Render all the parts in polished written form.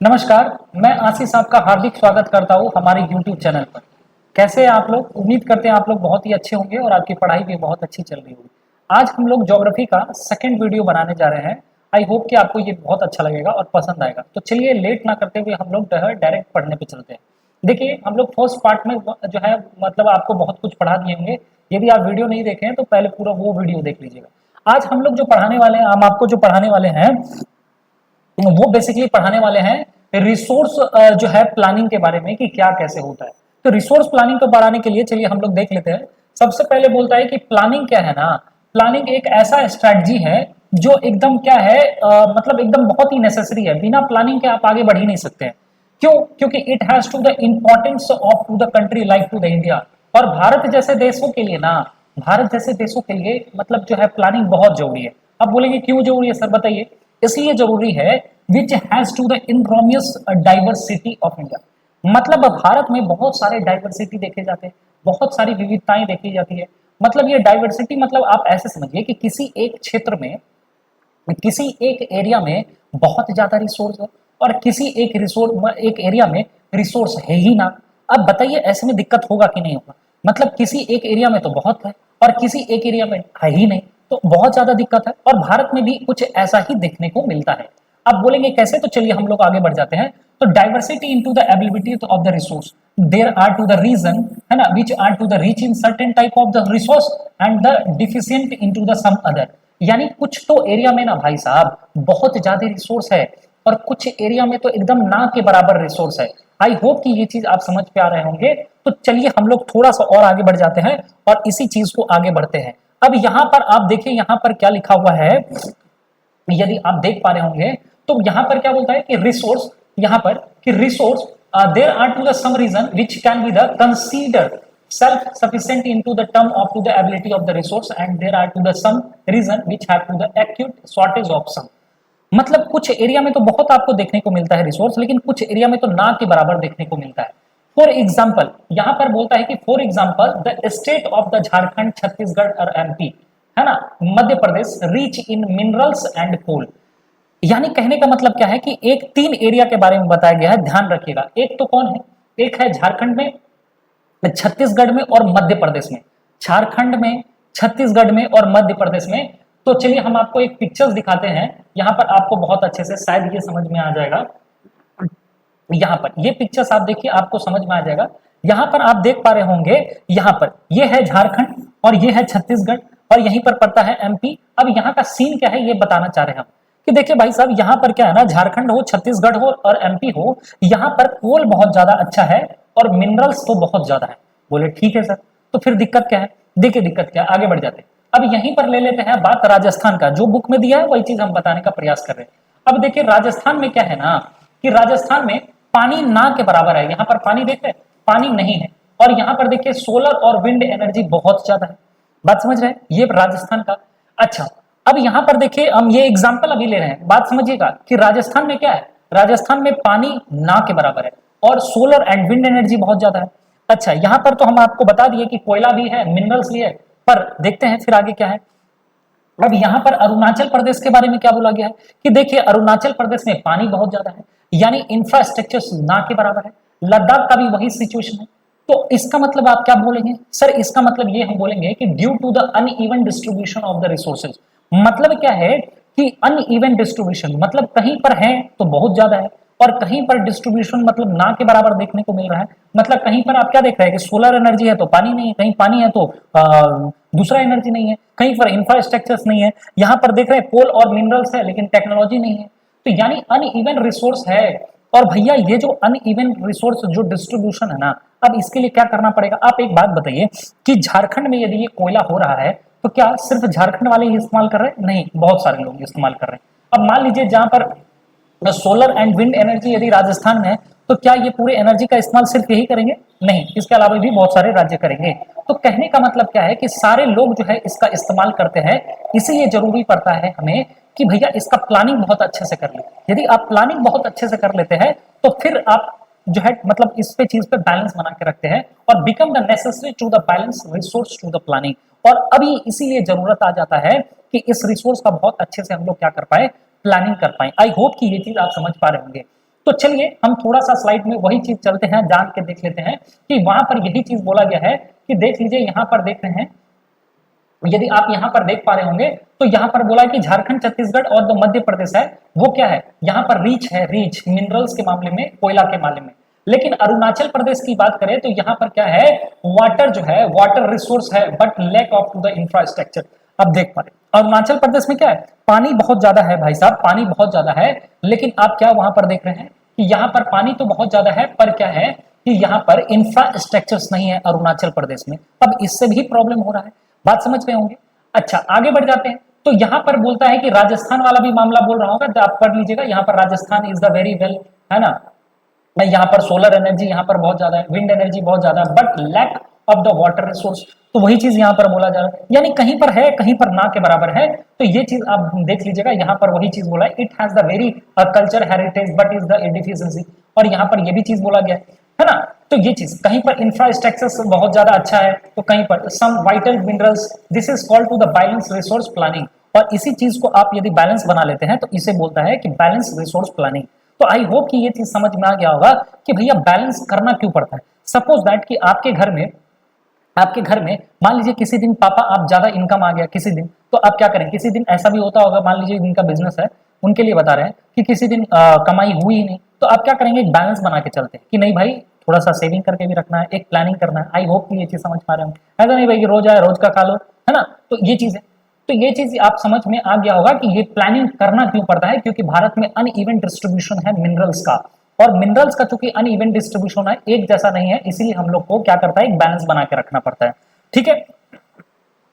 नमस्कार। मैं आशीष आपका हार्दिक स्वागत करता हूँ हमारे YouTube चैनल पर। कैसे हैं आप लोग? उम्मीद करते हैं आप लोग बहुत ही अच्छे होंगे और आपकी पढ़ाई भी बहुत अच्छी चल रही होगी। आज हम लोग ज्योग्राफी का सेकंड वीडियो बनाने जा रहे हैं। आई होप कि आपको ये बहुत अच्छा लगेगा और पसंद आएगा। तो चलिए लेट ना करते हुए हम लोग जो है डायरेक्ट पढ़ने पे चलते हैं। देखिए हम लोग फर्स्ट पार्ट में जो है मतलब आपको बहुत कुछ पढ़ा दिए होंगे। यदि आप वीडियो नहीं देखे हैं तो पहले पूरा वो वीडियो देख लीजिएगा। आज हम लोग जो पढ़ाने वाले हैं, हम आपको जो पढ़ाने वाले हैं वो बेसिकली पढ़ाने वाले हैं रिसोर्स जो है प्लानिंग के बारे में कि क्या कैसे होता है। तो रिसोर्स प्लानिंग को बढ़ाने के लिए चलिए हम लोग देख लेते हैं। सबसे पहले बोलता है कि प्लानिंग क्या है ना। प्लानिंग एक ऐसा स्ट्रेटजी है जो एकदम क्या है मतलब एकदम बहुत ही नेसेसरी है। बिना प्लानिंग के आप आगे बढ़ ही नहीं सकते हैं। क्यों? क्योंकि it has to the importance of to the country like to the India. और भारत जैसे देशों के लिए ना, भारत जैसे देशों के लिए मतलब जो है प्लानिंग बहुत जरूरी है। अब बोलेंगे क्यों जरूरी है सर, बताइए। इसलिए जरूरी है which has to the enormous diversity of India. मतलब भारत में बहुत सारे डाइवर्सिटी देखे जाते हैं, बहुत सारी विविधताएं देखी जाती है। मतलब ये डाइवर्सिटी मतलब आप ऐसे समझिए कि किसी एक क्षेत्र में, किसी एक एरिया में बहुत ज्यादा रिसोर्स है और किसी एक एरिया में रिसोर्स है ही ना। अब बताइए ऐसे में दिक्कत होगा कि नहीं होगा? मतलब किसी एक एरिया में तो बहुत है और किसी एक एरिया में है ही नहीं, तो बहुत ज्यादा दिक्कत है। और भारत में भी कुछ ऐसा ही देखने को मिलता है। अब बोलेंगे कैसे, तो चलिए हम लोग आगे बढ़ जाते हैं। तो diversity into the ability of the resource, there are to the region है ना which are to the rich in certain type of the resource and the deficient into the some other. यानी कुछ तो एरिया में ना भाई साहब बहुत ज्यादा रिसोर्स है और कुछ एरिया में तो एकदम ना के बराबर रिसोर्स है। आई होप कि ये चीज आप समझ पे आ रहे होंगे। तो चलिए हम लोग थोड़ा सा और आगे बढ़ जाते हैं और इसी चीज को आगे बढ़ते हैं। अब यहाँ पर आप देखिए, यहाँ पर क्या लिखा हुआ है, यदि आप देख पा रहे होंगे तो यहाँ पर क्या बोलता है कि रिसोर्स, यहाँ पर कि resource there are to the some region which can be the consider self sufficient into the term of to the ability of the resource and there are to the some reason which have to the acute shortage of some। मतलब कुछ area में तो बहुत आपको देखने को मिलता है रिसोर्स, लेकिन कुछ एरिया में तो ना के बराबर देखने को मिलता है। फॉर एग्जाम्पल यहाँ पर बोलता है कि for example the state of the Jharkhand, Chhattisgarh और एमपी है ना, Madhya Pradesh rich in minerals and coal. यानी कहने का मतलब क्या है कि एक तीन एरिया के बारे में बताया गया है, ध्यान रखिएगा। एक तो कौन है? एक है झारखंड में, छत्तीसगढ़ में और मध्य प्रदेश में। झारखंड में, छत्तीसगढ़ में और मध्य प्रदेश में। तो चलिए हम आपको एक पिक्चर्स दिखाते हैं, यहाँ पर आपको बहुत अच्छे से शायद ये समझ में आ जाएगा। यहाँ पर ये पिक्चर्स आप देखिए, आपको समझ में आ जाएगा। यहाँ पर आप देख पा रहे होंगे, यहाँ पर ये है झारखंड और ये है छत्तीसगढ़ और यहीं पर पड़ता है एमपी। अब यहाँ का सीन क्या है ये बताना चाह रहे हैं हम कि देखिए भाई साहब, यहाँ पर क्या है ना, झारखंड हो, छत्तीसगढ़ हो और एमपी हो, यहाँ पर कोल बहुत ज्यादा अच्छा है और मिनरल्स तो बहुत ज्यादा है। बोले ठीक है सर, तो फिर दिक्कत क्या है? देखिए दिक्कत क्या है, आगे बढ़ जाते हैं। अब यहीं पर ले लेते हैं बात राजस्थान का, जो बुक में दिया है वही चीज हम बताने का प्रयास कर रहे हैं। अब देखिए राजस्थान में क्या है ना कि राजस्थान में पानी ना के बराबर है। यहाँ पर पानी देख रहे हैं, पानी नहीं है। और यहाँ पर देखिए सोलर और विंड एनर्जी बहुत ज्यादा है। बात समझ रहे हैं? ये राजस्थान का। अच्छा, अब यहाँ पर देखिए हम ये एग्जाम्पल अभी ले रहे हैं, बात समझिएगा कि राजस्थान में क्या है, राजस्थान में पानी ना के बराबर है और सोलर एंड विंड एनर्जी बहुत ज्यादा है। अच्छा, यहाँ पर तो हम आपको बता दिए कि कोयला भी है, मिनरल्स भी है, पर देखते हैं फिर आगे क्या है। अब यहाँ पर अरुणाचल प्रदेश के बारे में क्या बोला गया है कि देखिए अरुणाचल प्रदेश में पानी बहुत ज्यादा है, यानी इंफ्रास्ट्रक्चर ना के बराबर है। लद्दाख का भी वही सिचुएशन है। तो इसका मतलब आप क्या बोलेंगे सर? इसका मतलब ये हम बोलेंगे कि due to the uneven distribution of the resources. मतलब क्या है कि अनइवन डिस्ट्रीब्यूशन मतलब कहीं पर है तो बहुत ज्यादा है और कहीं पर डिस्ट्रीब्यूशन मतलब ना के बराबर देखने को मिल रहा है। मतलब कहीं पर आप क्या देख रहे हैं कि सोलर एनर्जी है तो पानी नहीं है, कहीं पानी है तो दूसरा एनर्जी नहीं है, कहीं पर इंफ्रास्ट्रक्चर्स नहीं है। यहाँ पर देख रहे हैं कोल और मिनरल्स है लेकिन टेक्नोलॉजी नहीं है। तो यानी अनइवन रिसोर्स है। और भैया ये जो अनइवन रिसोर्स जो डिस्ट्रीब्यूशन है ना, अब इसके लिए क्या करना पड़ेगा? आप एक बात बताइए कि झारखंड में यदि ये कोयला हो रहा है तो क्या सिर्फ झारखंड वाले ही इस्तेमाल कर रहे हैं? नहीं, बहुत सारे लोग इस्तेमाल कर रहे हैं। अब मान लीजिए जहां पर सोलर एंड विंड एनर्जी यदि राजस्थान में है तो क्या ये पूरे एनर्जी का इस्तेमाल सिर्फ यही करेंगे? नहीं, इसके अलावा भी बहुत सारे राज्य करेंगे। तो कहने का मतलब क्या है कि सारे लोग जो है इसका इस्तेमाल करते हैं। इसीलिए जरूरी पड़ता है हमें कि भैया इसका प्लानिंग बहुत अच्छे से कर ले। यदि आप प्लानिंग बहुत अच्छे से कर लेते हैं तो फिर आप जो है मतलब इस पे चीज पे बैलेंस बना के रखते हैं और become the necessary to the balance resource to the planning. और अभी इसीलिए जरूरत आ जाता है कि इस रिसोर्स का बहुत अच्छे से हम लोग क्या कर पाए, प्लानिंग कर पाए। आई होप कि ये चीज आप समझ पा रहे होंगे। तो चलिए हम थोड़ा सा स्लाइड में वही चीज चलते हैं, जान के देख लेते हैं कि वहां पर यही चीज बोला गया है कि देख लीजिए यहाँ पर देख रहे हैं, यदि आप यहाँ पर देख पा रहे होंगे तो यहाँ पर बोला है कि झारखंड, छत्तीसगढ़ और जो मध्य प्रदेश है वो क्या है, यहाँ पर रीच है, रीच मिनरल्स के मामले में, कोयला के मामले में। लेकिन अरुणाचल प्रदेश की बात करें तो यहाँ पर क्या है, वाटर जो है, वाटर रिसोर्स है but lack of to the infrastructure. अब देख पा रहे अरुणाचल प्रदेश में क्या है, पानी बहुत ज्यादा है भाई साहब, पानी बहुत ज्यादा है, लेकिन आप क्या वहां पर देख रहे हैं कि यहाँ पर पानी तो बहुत ज्यादा है पर क्या है कि यहाँ पर इंफ्रास्ट्रक्चर्स नहीं है अरुणाचल प्रदेश में। अब इससे भी प्रॉब्लम हो रहा है, बात समझ रहे होंगे। अच्छा आगे बढ़ जाते हैं, तो यहाँ पर बोलता है कि राजस्थान वाला भी मामला बोल रहा होगा, तो आप पढ़ लीजिएगा, यहाँ पर Rajasthan is the very well, है ना, यहाँ पर सोलर एनर्जी यहाँ पर बहुत ज्यादा है, विंड एनर्जी बहुत ज्यादा है, but lack of the water resource. तो वही चीज यहाँ पर बोला जा रहा है, यानी कहीं पर है कहीं पर ना के बराबर है। तो ये चीज आप देख लीजिएगा, यहाँ पर वही चीज बोला है, it has the very culture heritage but is the a deficiency. और यहाँ पर ये भी चीज बोला गया है ना। तो ये चीज कहीं पर इंफ्रास्ट्रक्चर बहुत ज्यादा अच्छा है, तो कहीं पर some vital minerals, this is called to the balance resource planning. और इसी चीज को आप यदि बैलेंस बना लेते हैं तो इसे बोलता है कि बैलेंस रिसोर्स प्लानिंग। तो आई होप कि ये चीज समझ में आ गया होगा कि भैया बैलेंस करना क्यों पड़ता है। सपोज दैट कि आपके घर में मान लीजिए किसी दिन पापा आप ज्यादा इनकम आ गया किसी दिन, तो आप क्या करें, किसी दिन ऐसा भी होता होगा, मान लीजिए जिनका बिजनेस है उनके लिए बता रहे हैं कि किसी दिन कमाई हुई ही नहीं, तो आप क्या करेंगे, एक बैलेंस बना के चलते हैं कि नहीं भाई थोड़ा सा सेविंग करके भी रखना है, एक प्लानिंग करना है। आई होप कि ये चीज समझ पा रहे हो, ऐसा नहीं भाई कि रोज आए रोज का खा लो, है ना। तो ये चीज है, तो ये चीज आप समझ में आ गया होगा कि ये प्लानिंग करना क्यों पड़ता है, क्योंकि भारत में अनइवन डिस्ट्रीब्यूशन है मिनरल्स का, और मिनरल्स का चूंकि अनइवन डिस्ट्रीब्यूशन है, एक जैसा नहीं है, इसीलिए हम लोग को क्या करता है, एक बैलेंस बना के रखना पड़ता है। ठीक है,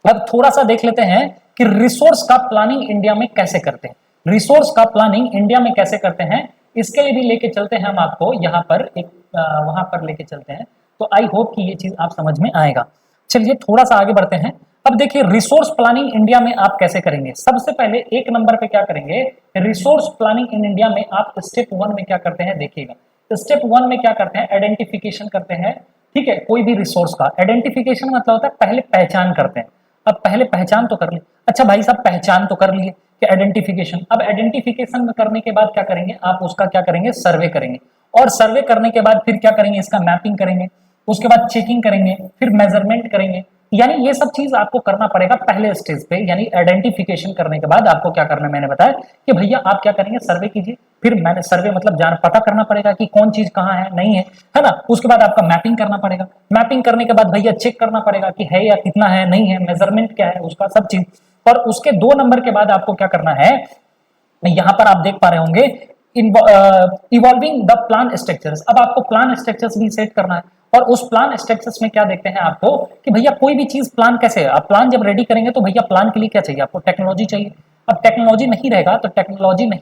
अब थोड़ा सा देख लेते हैं कि रिसोर्स का प्लानिंग इंडिया में कैसे करते हैं। रिसोर्स का प्लानिंग इंडिया में कैसे करते हैं, इसके लिए भी लेके चलते हैं हम आपको यहाँ पर एक वहां पर लेके चलते हैं। तो आई होप कि ये चीज आप समझ में आएगा। चलिए थोड़ा सा आगे बढ़ते हैं। अब देखिए रिसोर्स प्लानिंग इंडिया में आप कैसे करेंगे। सबसे पहले एक नंबर पे क्या करेंगे, रिसोर्स प्लानिंग इन इंडिया में आप स्टेप 1 में क्या करते हैं देखिएगा। स्टेप 1 में क्या करते हैं, आइडेंटिफिकेशन करते हैं। ठीक है, कोई भी रिसोर्स का आइडेंटिफिकेशन मतलब होता है पहले पहचान करते हैं। अब पहले पहचान तो कर ली, अच्छा भाई साहब पहचान तो कर लिए कि आइडेंटिफिकेशन, अब आइडेंटिफिकेशन करने के बाद क्या करेंगे, आप उसका क्या करेंगे, सर्वे करेंगे, और सर्वे करने के बाद फिर क्या करेंगे, इसका मैपिंग करेंगे, उसके बाद चेकिंग करेंगे, फिर मेजरमेंट करेंगे। यानी ये सब चीज आपको करना पड़ेगा पहले स्टेज पे, यानी आइडेंटिफिकेशन करने के बाद आपको क्या करना है, मैंने बताया कि भैया आप क्या करेंगे, सर्वे कीजिए, फिर मैंने सर्वे मतलब जान पता करना पड़ेगा कि कौन चीज कहाँ है नहीं है ना। उसके बाद आपका मैपिंग करना पड़ेगा, मैपिंग करने के बाद भैया चेक करना पड़ेगा कि है या कितना है नहीं है, मेजरमेंट क्या है उसका, सब चीज। और उसके 2 नंबर के बाद आपको क्या करना है, यहां पर आप देख पा रहे होंगे इवॉल्विंग द प्लान स्ट्रक्चर्स। अब आपको प्लान स्ट्रक्चर्स भी सेट करना है, और उस प्लान स्ट्रक्चर्स में क्या देखते हैं आपको कि भैया कोई भी चीज प्लान कैसे है। आप प्लान जब रेडी करेंगे तो भैया प्लान के लिए क्या चाहिए, आपको टेक्नोलॉजी चाहिए। अब टेक्नोलॉजी नहीं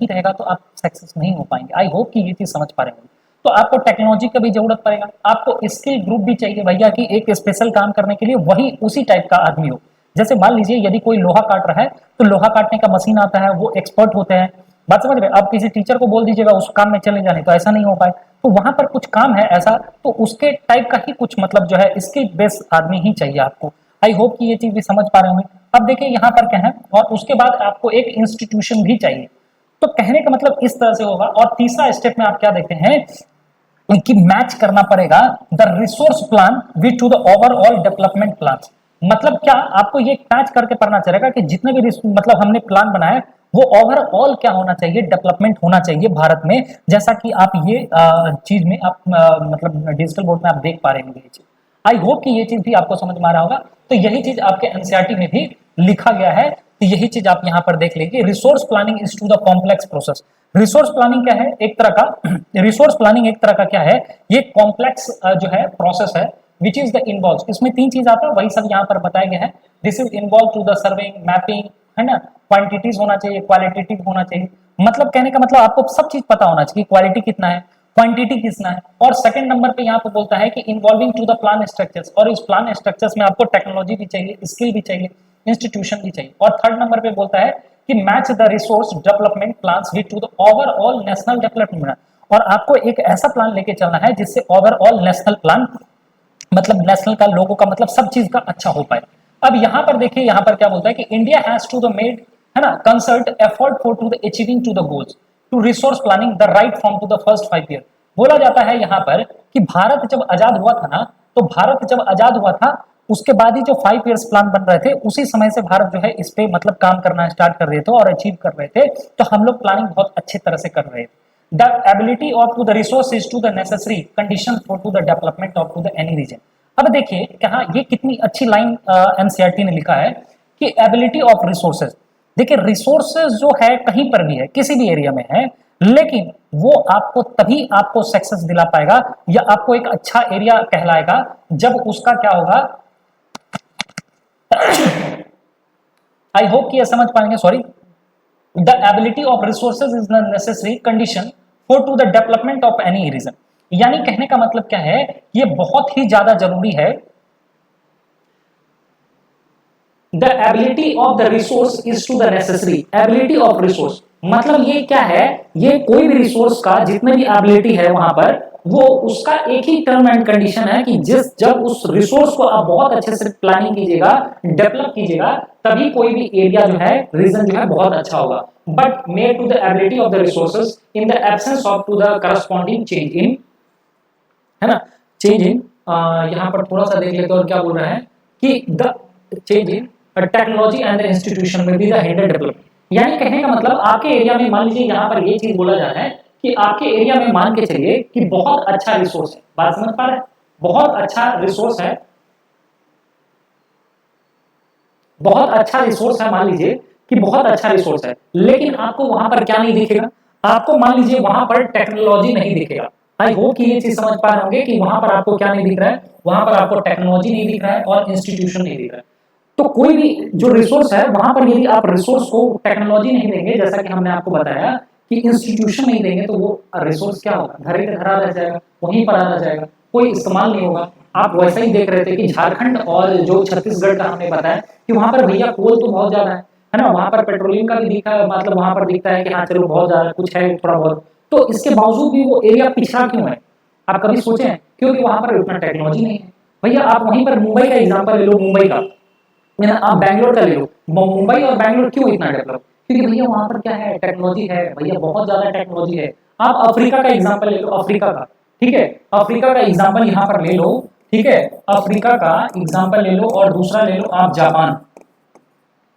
रहेगा तो आप सक्सेस नहीं हो पाएंगे। आई होप कि ये चीज समझ पा रहे होंगे। तो आपको टेक्नोलॉजी का भी जरूरत पड़ेगा, आपको स्किल ग्रुप भी चाहिए भैया कि एक स्पेशल काम करने के लिए वही उसी टाइप का आदमी हो। जैसे मान लीजिए यदि कोई लोहा काट रहा है तो लोहा काटने का मशीन आता है, वो एक्सपर्ट होते हैं, बात समझ रहे। आप किसी टीचर को बोल दीजिएगा उस काम में चले जाने, तो ऐसा नहीं हो पाए। तो वहां पर कुछ काम है ऐसा, तो उसके टाइप का ही कुछ मतलब जो है स्किल बेस्ड आदमी ही चाहिए आपको। आई होप कि ये चीज भी समझ पा रहे होंगे। अब देखिए यहाँ पर क्या है, और उसके बाद आपको एक इंस्टीट्यूशन भी चाहिए। तो कहने का मतलब इस तरह से होगा। और तीसरा स्टेप में आप क्या देखते हैं कि मैच करना पड़ेगा the resource plan with to the overall development plan. मतलब क्या, आपको ये मैच करके पढ़ना चलेगा कि जितने भी मतलब हमने प्लान बनाया वो ओवरऑल क्या होना चाहिए, डेवलपमेंट होना चाहिए भारत में। जैसा कि आप ये चीज में आप मतलब डिजिटल बोर्ड में आप देख पा रहे होंगे ये चीज। आई होप कि ये चीज भी आपको समझ में आ रहा होगा। तो यही चीज आपके एनसीईआरटी में भी लिखा गया है, तो यही चीज आप यहाँ पर देख लीजिए। Resource planning is to the complex process. Resource planning क्या है, एक तरह का रिसोर्स प्लानिंग एक तरह का क्या है, ये कॉम्प्लेक्स जो है प्रोसेस है विच इज द इन्वॉल्व। इसमें 3 चीज आता है, वही सब यहाँ पर बताया गया है। This is involve to the surveying, mapping, है ना, क्वांटिटीज होना चाहिए, क्वालिटेटिव होना चाहिए। मतलब कहने का मतलब आपको सब चीज पता होना चाहिए, क्वालिटी कितना है, क्वांटिटी कितना है। और सेकंड नंबर पे यहाँ पे बोलता है कि involving to the plan structures, और इस प्लान स्ट्रक्चर्स में आपको टेक्नोलॉजी भी चाहिए, स्किल भी चाहिए, इंस्टीट्यूशन भी चाहिए। और थर्ड नंबर पे बोलता है कि match the resource development plans with two the overall national development. और आपको एक ऐसा प्लान लेके चलना है जिससे ओवरऑल नेशनल प्लान, मतलब नेशनल का, लोगों का, मतलब सब चीज का अच्छा हो पाए। अब यहाँ पर देखिए, यहाँ पर क्या बोलता है कि India has to the made, है ना, concert effort for to the achieving to the goals. To resource planning the right from to the first 5 year. बोला जाता है यहाँ पर कि भारत जब आजाद हुआ था ना, तो भारत जब आजाद हुआ था उसके बाद ही जो 5 इयर्स प्लान बन रहे थे उसी समय से भारत जो है इस पे मतलब काम करना स्टार्ट कर रहे थे और अचीव कर रहे थे। तो हम लोग प्लानिंग बहुत अच्छे तरह से कर रहे थे। The ability of to the resource to the necessary condition for to the development of to the any region. अब देखिए कहा ये कितनी अच्छी लाइन एनसीईआरटी ने लिखा है कि एबिलिटी ऑफ रिसोर्सेज। देखिए रिसोर्सेज जो है कहीं पर भी है, किसी भी एरिया में है, लेकिन वो आपको तभी आपको सक्सेस दिला पाएगा या आपको एक अच्छा एरिया कहलाएगा जब उसका क्या होगा। आई होप कि ये समझ पाएंगे। Sorry, the ability of resources is the necessary condition for to the development of any region. यानी कहने का मतलब क्या है, ये बहुत ही ज्यादा जरूरी है। The ability of the resource is to the necessary. Ability of resource मतलब ये क्या है, ये कोई भी रिसोर्स का जितने भी एबिलिटी है वहां पर वो उसका एक ही टर्म एंड कंडीशन है कि जब उस रिसोर्स को आप बहुत अच्छे से प्लानिंग कीजिएगा, डेवलप कीजिएगा, तभी कोई भी एरिया जो है, रीजन जो है बहुत अच्छा होगा। But made to the ability of the resources in the absence of to the corresponding change in, है ना, चेंज इन, यहां पर थोड़ा सा देख लेते हैं और क्या बोल रहा है कि the change in technology and the institution में भी द हिंडर डेवलपमेंट। यानी कहने का मतलब आपके एरिया में मान लीजिए यहाँ पर ये चीज बोला जा रहा है कि आपके एरिया में मान के चलिए कि बहुत अच्छा रिसोर्स है। बात समझ पा रहे हैं, बहुत अच्छा रिसोर्स है, बहुत अच्छा रिसोर्स है, मान लीजिए कि बहुत अच्छा रिसोर्स है, लेकिन आपको वहां पर क्या नहीं दिखेगा, आपको मान लीजिए वहां पर टेक्नोलॉजी नहीं दिखेगा। आई होप कि ये चीज समझ पा रहे होंगे कि वहां पर आपको क्या नहीं दिख रहा है, वहां पर आपको टेक्नोलॉजी नहीं दिख रहा है और इंस्टीट्यूशन नहीं दिख रहा है। तो कोई भी जो रिसोर्स है वहां पर यदि आप रिसोर्स को टेक्नोलॉजी नहीं देंगे, जैसा कि हमने आपको बताया कि इंस्टीट्यूशन नहीं देंगे, तो वो रिसोर्स क्या होगा, धरे के धरा रह जाएगा, वहीं पर आ रह जाएगा, कोई इस्तेमाल नहीं होगा। आप वैसे ही देख रहे थे कि झारखंड और जो छत्तीसगढ़ का हमने बताया कि वहां पर भैया कोल तो बहुत ज्यादा है ना, वहां पर पेट्रोलियम का भी दिखा, मतलब वहां पर दिखता है कि हाँ चलो बहुत ज्यादा कुछ है थोड़ा बहुत, तो इसके बावजूद भी वो एरिया पिछड़ा क्यों है, आप कभी सोचे हैं? क्योंकि वहां पर उतना टेक्नोलॉजी नहीं है। भैया आप वहीं पर मुंबई का एग्जाम्पल ले लो, मुंबई का, आप बैंगलोर का ले लो, मुंबई और बैंगलोर क्यों इतना डेवलप, क्योंकि भैया वहां पर क्या है, टेक्नोलॉजी है भैया, बहुत ज्यादा टेक्नोलॉजी है। आप अफ्रीका का एग्जांपल ले लो, अफ्रीका का, ठीक है, अफ्रीका का एग्जांपल यहाँ पर ले लो, ठीक है, अफ्रीका का एग्जांपल ले लो और दूसरा ले लो आप जापान,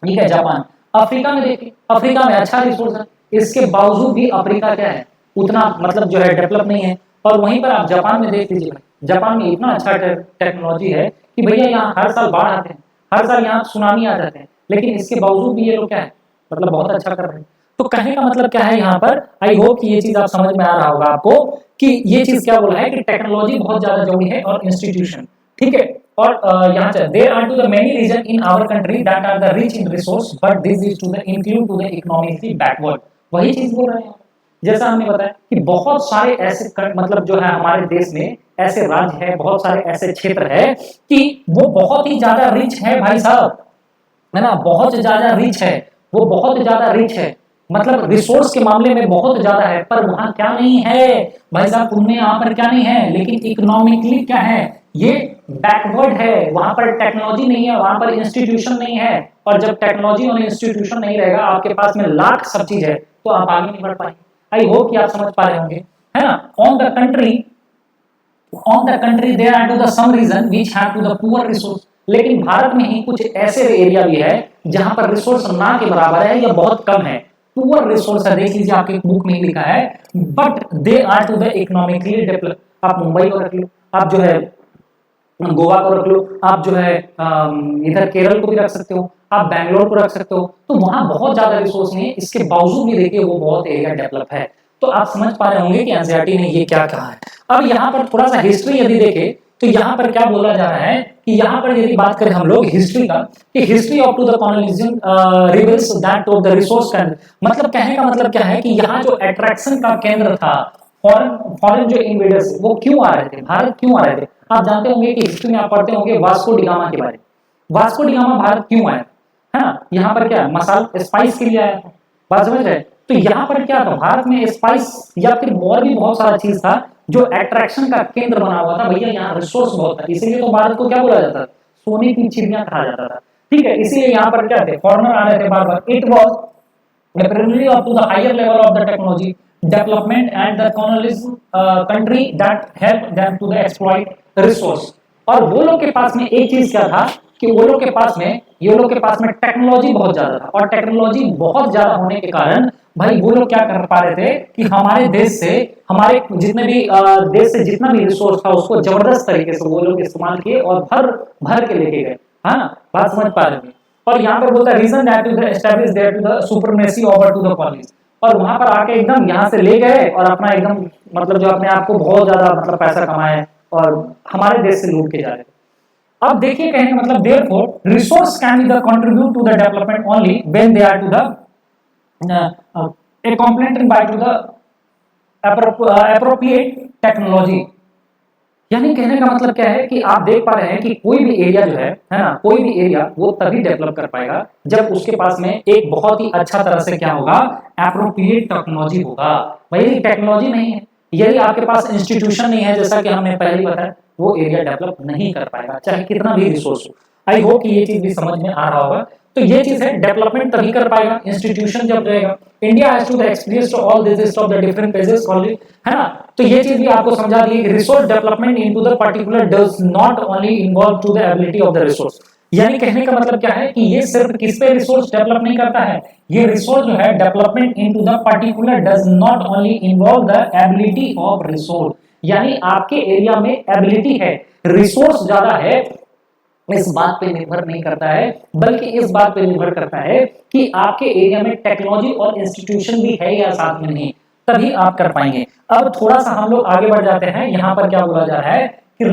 ठीक है, जापान। अफ्रीका में देखिए, अफ्रीका में अच्छा रिसोर्स है, इसके बावजूद भी अफ्रीका क्या है, उतना मतलब जो है डेवलप नहीं है। और वहीं पर आप जापान में देख लीजिए, जापान में इतना अच्छा टेक्नोलॉजी है कि भैया यहाँ हर साल बाढ़ आते हैं, हर साल यहाँ सुनामी आ जाते हैं, लेकिन इसके बावजूद भी ये लोग क्या है, मतलब बहुत अच्छा कर रहे हैं। तो कहने का मतलब क्या है यहाँ पर, आई होप कि ये चीज आप समझ में आ रहा होगा आपको कि ये चीज क्या बोला है कि टेक्नोलॉजी बहुत ज्यादा जरूरी है और इंस्टीट्यूशन, ठीक है। और यहाँ से there are to the many region in our country that are the rich in resource but this is to the include to the economically backward. वही चीज बोल रहे हैं, जैसा हमने बताया कि बहुत सारे ऐसे मतलब जो है हमारे देश में ऐसे राज्य है, बहुत सारे ऐसे क्षेत्र है कि वो बहुत ही ज्यादा रिच है भाई साहब, है ना, बहुत ज्यादा रिच है, वो बहुत ज्यादा रिच है, मतलब रिसोर्स के मामले में बहुत ज्यादा है, पर वहां क्या नहीं है भाई साहब, उनमें यहाँ पर क्या नहीं है, लेकिन इकोनॉमिकली क्या है, ये बैकवर्ड है, वहां पर टेक्नोलॉजी नहीं है, वहां पर इंस्टीट्यूशन नहीं है। और जब टेक्नोलॉजी और इंस्टीट्यूशन नहीं रहेगा, आपके पास में लाख सब चीज है, तो आप आगे नहीं बढ़ पाएंगे। आई होप कि आप समझ पा रहे होंगे, है ना। On the country there are to the some region which have to the poor resource. लेकिन भारत में ही कुछ ऐसे एरिया भी है जहां पर रिसोर्स ना के बराबर है या बहुत कम है, पुअर रिसोर्स है, देख लीजिए आपके बुक में लिखा है, but they are to the economically develop. आप मुंबई को रख लो, आप जो है गोवा को रख लो, आप जो है इधर केरल को भी रख सकते हो, आप बैंगलोर को रख सकते हो, तो वहां बहुत ज्यादा रिसोर्स नहीं है, इसके बावजूद भी देखिए वो बहुत एरिया डेवलप है। तो आप समझ पा रहे होंगे कि एनसीईआरटी ने ये क्या कहा है। अब यहाँ पर थोड़ा सा हिस्ट्री यदि देखें तो यहाँ पर क्या बोला जा रहा है कि यहाँ पर यदि बात करें हम लोग हिस्ट्री का, कि history of to the colonialism reveals that of the resource का, मतलब कहने का मतलब क्या है कि यहाँ जो अट्रैक्शन का केंद्र था, फॉरेन जो इन्वेडर्स वो क्यों आ रहे थे, भारत क्यों आ रहे थे। आप जानते होंगे कि हिस्ट्री में आप पढ़ते होंगे वास्को डिगामा के बारे में, वास्को डिगामा भारत क्यों आया, है ना, यहाँ पर क्या मसाला स्पाइस के लिए आया था, बात समझ रहे। तो यहाँ पर क्या था, भारत में स्पाइस या फिर और भी बहुत सारा चीज था जो अट्रैक्शन का केंद्र बना हुआ था, भैया यहाँ रिसोर्स बहुत था, इसीलिए तो भारत को क्या बोला जाता था, सोने की चिड़िया कहा जाता था, ठीक है। इसीलिए यहाँ पर क्या थे, फॉरेनर आ रहे थे बार बार। It was primarily up to the higher level of the technology development and the colonialism country that help them to the exploit resource। और वो लोग के पास में एक चीज क्या था कि वो लोग के पास में ये लोग के पास में टेक्नोलॉजी बहुत ज्यादा था, और टेक्नोलॉजी बहुत ज्यादा होने के कारण भाई वो लोग क्या कर पा रहे थे कि हमारे देश से, हमारे जितने भी देश से जितना भी रिसोर्स था उसको जबरदस्त तरीके से वो लोग इस्तेमाल किए और भर भर के लेके गए। हाँ ना, बात समझ पा रहे हैं। और यहाँ पर बोलता है region that to the establish their to the supremacy over to the colonies, और वहां पर आके एकदम यहाँ से ले गए और अपना एकदम मतलब जो अपने आप को बहुत ज्यादा मतलब पैसा कमाए और हमारे देश से लूट के जा रहे थे। अब देखिए कहने का मतलब therefore resource can be the contribute to the development only when they are to the complemented by to the appropriate technology. यानी कहने का मतलब क्या है कि आप देख पा रहे हैं कि कोई भी एरिया जो है ना, कोई भी एरिया वो तभी डेवलप कर पाएगा जब उसके पास में एक बहुत ही अच्छा तरह से क्या होगा, एप्रोप्रिएट टेक्नोलॉजी होगा। भाई टेक्नोलॉजी नहीं है, यदि आपके पास इंस्टीट्यूशन नहीं है, जैसा कि हमने पहले बताया, वो एरिया डेवलप नहीं कर पाएगा चाहे कितना भी रिसोर्स हो। आई होप कि ये चीज भी समझ में आ रहा होगा। तो ये चीज है, डेवलपमेंट तभी कर पाएगा इंस्टीट्यूशन जब रहेगा। India has to the experience to all this list of the different pages already, है ना। तो ये चीज भी आपको समझा दी कि resource development into the particular does not only involve to the ability of the resource. यानी कहने का मतलब क्या है कि ये सिर्फ किस पे रिसोर्स डेवलप नहीं करता है, ये रिसोर्स जो है development into the particular does not only involve the ability of resource. यानी आपके एरिया में एबिलिटी है, रिसोर्स ज्यादा है, इस बात पे निर्भर नहीं करता है, बल्कि इस बात पे निर्भर करता है कि आपके एरिया में टेक्नोलॉजी और इंस्टीट्यूशन भी है या साथ में नहीं, तभी आप कर पाएंगे। अब थोड़ा सा हम लोग आगे बढ़ जाते हैं। यहाँ पर क्या बोला जा रहा है कि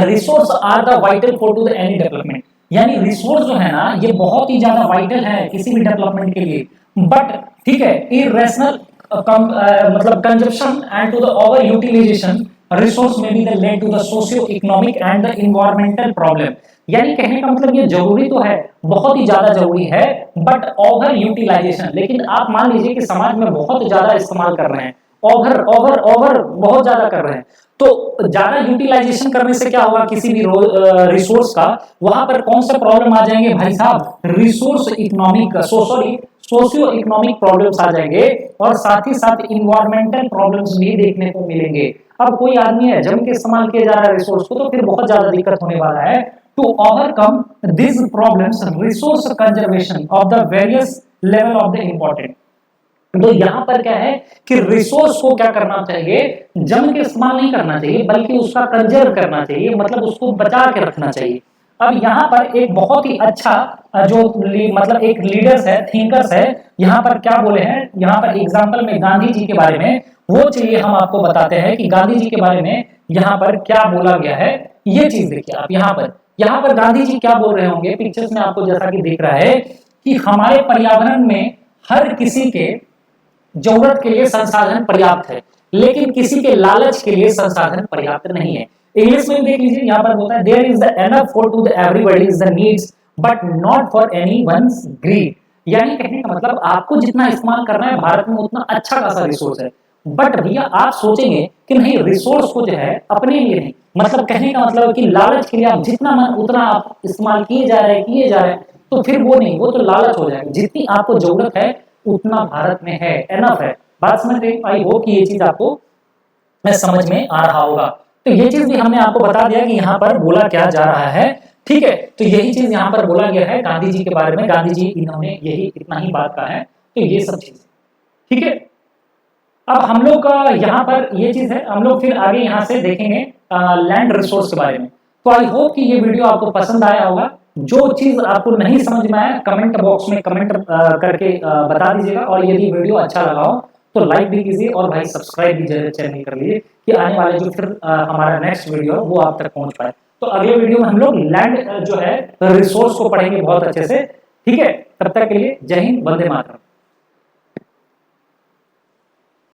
resource are the vital for to the any development. यानी रिसोर्स जो है ना, ये बहुत ही ज्यादा वाइटल है किसी भी डेवलपमेंट के लिए। बट ठीक है, इरेशनल मतलब consumption and to the over utilization resource में be the led to the socio economic and the environmental problem. यानी कहने का मतलब ये जरूरी तो है, बहुत ही ज्यादा जरूरी है, बट ओवर यूटिलाइजेशन, लेकिन आप मान लीजिए कि समाज में बहुत ज्यादा इस्तेमाल कर रहे हैं, ओवर बहुत ज्यादा कर रहे हैं, तो ज्यादा यूटिलाइजेशन करने से क्या होगा किसी भी रिसोर्स का, वहां पर कौन सा प्रॉब्लम आ जाएंगे भाई साहब, resource economic socio economic problems आ जाएंगे, और साथ ही साथ इन्वायरमेंटल प्रॉब्लम्स भी देखने को मिलेंगे। अब कोई आदमी है जम के इस्तेमाल किया जा रहा है रिसोर्स को, तो फिर बहुत ज्यादा दिक्कत होने वाला है। To overcome this problems resource conservation of the various level of the important. तो यहाँ पर क्या है कि रिसोर्स को क्या करना चाहिए, जम के इस्तेमाल नहीं करना चाहिए, बल्कि उसका कंजर्व करना चाहिए, मतलब उसको बचा के रखना चाहिए। अब यहाँ पर एक बहुत ही अच्छा जो मतलब एक लीडर्स है, थिंकर्स है, यहाँ पर क्या बोले हैं, यहाँ पर एग्जांपल में गांधी जी के बारे में, वो चीजें हम आपको बताते हैं कि गांधी जी के बारे में यहाँ पर क्या बोला गया है। ये चीज देखिए आप, यहाँ पर गांधी जी क्या बोल रहे होंगे, पिक्चर्स में आपको जैसा कि दिख रहा है कि हमारे पर्यावरण में हर किसी के जरूरत के लिए संसाधन पर्याप्त है, लेकिन किसी के लालच के लिए संसाधन पर्याप्त नहीं है। इंग्लिश में देख लीजिए, यहाँ पर बोलता है there is the enough for to the everybody's the needs but not for anyone's greed. यानी कहने का मतलब आपको जितना इस्तेमाल करना है भारत में उतना अच्छा खासा रिसोर्स है, बट भैया आप सोचेंगे कि नहीं रिसोर्स को जो है अपने लिए नहीं, मतलब कहने का मतलब कि लालच के लिए आप जितना मन उतना आप इस्तेमाल किए जा रहे हैं, तो फिर वो नहीं, वो तो लालच हो जाएगा। जितनी आपको जरूरत है उतना भारत में है, एनफ है। बात समझ रहे? आई होप कि ये चीज आपको समझ में आ रहा होगा। तो ये चीज भी हमने आपको बता दिया कि यहाँ पर बोला क्या जा रहा है, ठीक है। तो यही चीज यहाँ पर बोला गया है गांधी जी के बारे में, गांधी जी इन्होंने यही इतना ही बात कहा है। तो ये सब चीज ठीक है। अब हम लोग का यहाँ पर ये चीज है, हम लोग फिर आगे यहाँ से देखेंगे लैंड रिसोर्स के बारे में। तो आई होप कि ये वीडियो आपको पसंद आया होगा। जो चीज आपको नहीं समझ में आया कमेंट बॉक्स में कमेंट करके बता दीजिएगा, और यदि वीडियो अच्छा लगा हो तो लाइक भी कीजिए, और भाई सब्सक्राइब भी चैनल कर लीजिए कि आने वाले जो फिर हमारा नेक्स्ट वीडियो वो आप तक पहुंच पाए। तो अगले वीडियो में हम लोग लैंड जो है रिसोर्स को पढ़ेंगे बहुत अच्छे से, ठीक है। तब तक के लिए जय हिंद, वंदे मातरम।